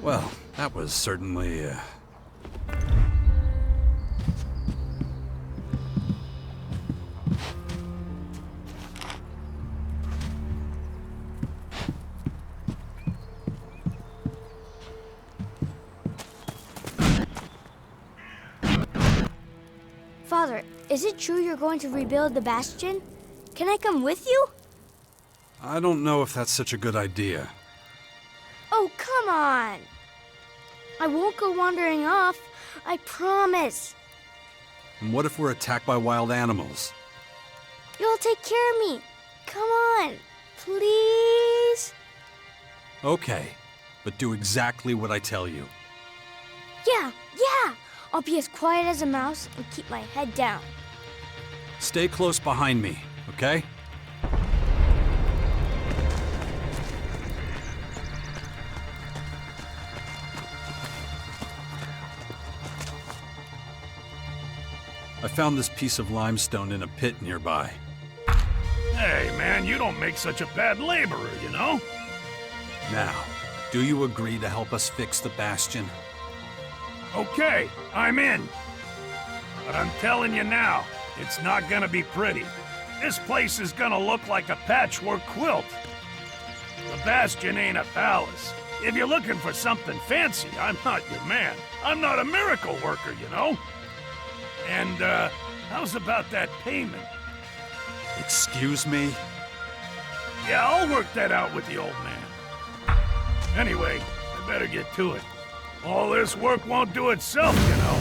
Well, that was certainly, Father, is it true you're going to rebuild the Bastion? Can I come with you? I don't know if that's such a good idea. Oh, come on! I won't go wandering off. I promise. And what if we're attacked by wild animals? You'll take care of me. Come on, please? Okay, but do exactly what I tell you. Yeah. I'll be as quiet as a mouse and keep my head down. Stay close behind me, okay? I found this piece of limestone in a pit nearby. Hey, man, you don't make such a bad laborer, you know? Now, do you agree to help us fix the Bastion? Okay, I'm in. But I'm telling you now, it's not gonna be pretty. This place is gonna look like a patchwork quilt. The Bastion ain't a palace. If you're looking for something fancy, I'm not your man. I'm not a miracle worker, you know? And, how's about that payment? Excuse me? Yeah, I'll work that out with the old man. Anyway, I better get to it. All this work won't do itself, you know.